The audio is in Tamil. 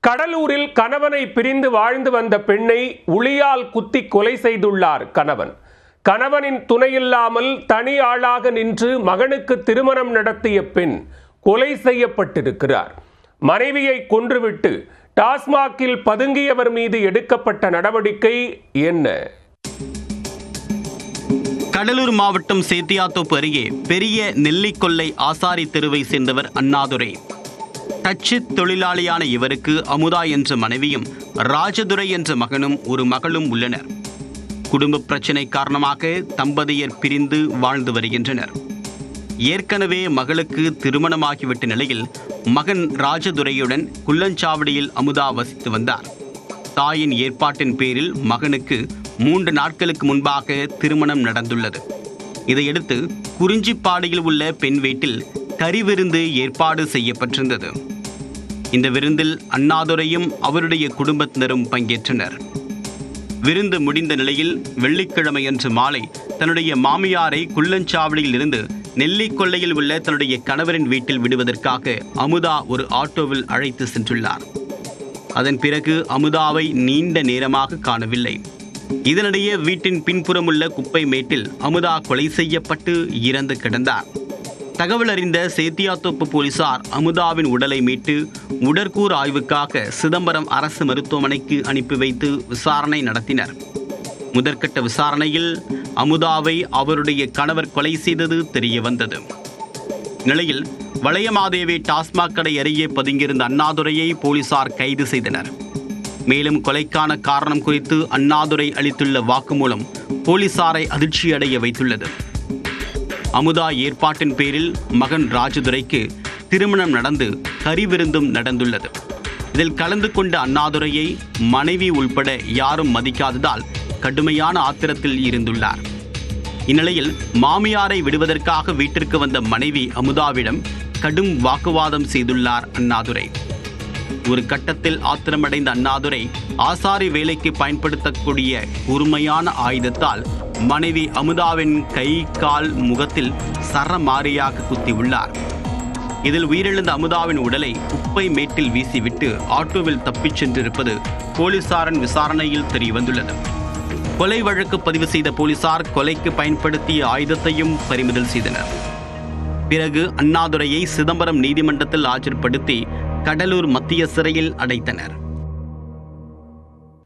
கடலூரில் கணவனை பிரிந்து வாழ்ந்து வந்த பெண்ணை உளியால் குத்தி கொலை செய்துள்ளார் கணவன். கணவனின் துணையில்லாமல் தனி ஆளாக நின்று மகனுக்கு திருமணம் நடத்திய பெண் கொலை செய்யப்பட்டிருக்கிறார். மனைவியை கொன்றுவிட்டு டாஸ்மாகில் பதுங்கியவர் மீது எடுக்கப்பட்ட நடவடிக்கை என்ன? கடலூர் மாவட்டம் சேத்தியாத்தோப்பு அருகே பெரிய நெல்லிக்கொல்லை ஆசாரி தெருவை சேர்ந்தவர் அண்ணாதுரை. டச்சு தொழிலாளியான இவருக்கு அமுதா என்ற மனைவியும் ராஜதுரை என்ற மகனும் ஒரு மகளும் உள்ளனர். குடும்ப பிரச்சினை காரணமாக தம்பதியர் பிரிந்து வாழ்ந்து வருகின்றனர். ஏற்கனவே மகளுக்கு திருமணமாகிவிட்ட நிலையில் மகன் ராஜதுரையுடன் குள்ளஞ்சாவடியில் அமுதா வசித்து வந்தார். தாயின் ஏற்பாட்டின் பேரில் மகனுக்கு 3 நாட்களுக்கு முன்பாக திருமணம் நடந்துள்ளது. இதையடுத்து குறிஞ்சிப்பாடியில் உள்ள பெண் வீட்டில் கறி விருந்து ஏற்பாடு செய்யப்பட்டிருந்தது. இந்த விருந்தில் அண்ணாதுரையும் அவருடைய குடும்பத்தினரும் பங்கேற்றனர். விருந்து முடிந்த நிலையில் வெள்ளிக்கிழமையன்று மாலை தன்னுடைய மாமியாரை குள்ளஞ்சாவடியில் இருந்து நெல்லிக்கொல்லையில் உள்ள தன்னுடைய கணவரின் வீட்டில் விடுவதற்காக அமுதா ஒரு ஆட்டோவில் அழைத்து சென்றுள்ளார். அதன் பிறகு அமுதாவை நீண்ட நேரமாக காணவில்லை. இதனிடையே வீட்டின் பின்புறமுள்ள குப்பை மேட்டில் அமுதா கொலை செய்யப்பட்டு இறந்து கிடந்தார். தகவல் அறிந்த சேத்தியாத்தோப்பு போலீசார் அமுதாவின் உடலை மீட்டு உடற்கூறு ஆய்வுக்காக சிதம்பரம் அரசு மருத்துவமனைக்கு அனுப்பி வைத்து விசாரணை நடத்தினர். முதற்கட்ட விசாரணையில் அமுதாவை அவருடைய கணவர் கொலை செய்தது தெரிய வந்தது. நிலையில் வளையமாதேவி டாஸ்மாக் கடை அருகே பதுங்கியிருந்த அண்ணாதுரையை போலீசார் கைது செய்தனர். மேலும் கொலைக்கான காரணம் குறித்து அண்ணாதுரை அளித்துள்ள வாக்குமூலம் போலீசாரை அதிர்ச்சியடைய வைத்துள்ளது. அமுதா ஏற்பாட்டின் பேரில் மகன் ராஜதுரைக்கு திருமணம் நடந்து கறி விருந்தும் நடந்துள்ளது. இதில் கலந்து கொண்ட அண்ணாதுரையை மனைவி உள்பட யாரும் மதிக்காததால் கடுமையான ஆத்திரத்தில் இருந்துள்ளார். இந்நிலையில் மாமியாரை விடுவதற்காக வீட்டிற்கு வந்த மனைவி அமுதாவிடம் கடும் வாக்குவாதம் செய்துள்ளார் அண்ணாதுரை. ஒரு கட்டத்தில் ஆத்திரமடைந்த அண்ணாதுரை ஆசாரி வேலைக்கு பயன்படுத்தக்கூடிய கூர்மையான ஆயுதத்தால் மனைவி அமுதாவின் கை கால் முகத்தில் சரமாரியாக குத்தியுள்ளார். இதில் உயிரிழந்த அமுதாவின் உடலை குப்பை மேட்டில் வீசிவிட்டு ஆட்டோவில் தப்பிச் சென்றிருப்பது போலீசாரின் விசாரணையில் தெரியவந்துள்ளது. கொலை வழக்கு பதிவு செய்த போலீசார் கொலைக்கு பயன்படுத்திய ஆயுதத்தையும் பறிமுதல் செய்தனர். பிறகு அண்ணாதுரையை சிதம்பரம் நீதிமன்றத்தில் ஆஜர்படுத்தி கடலூர் மத்திய சிறையில் அடைத்தனர்.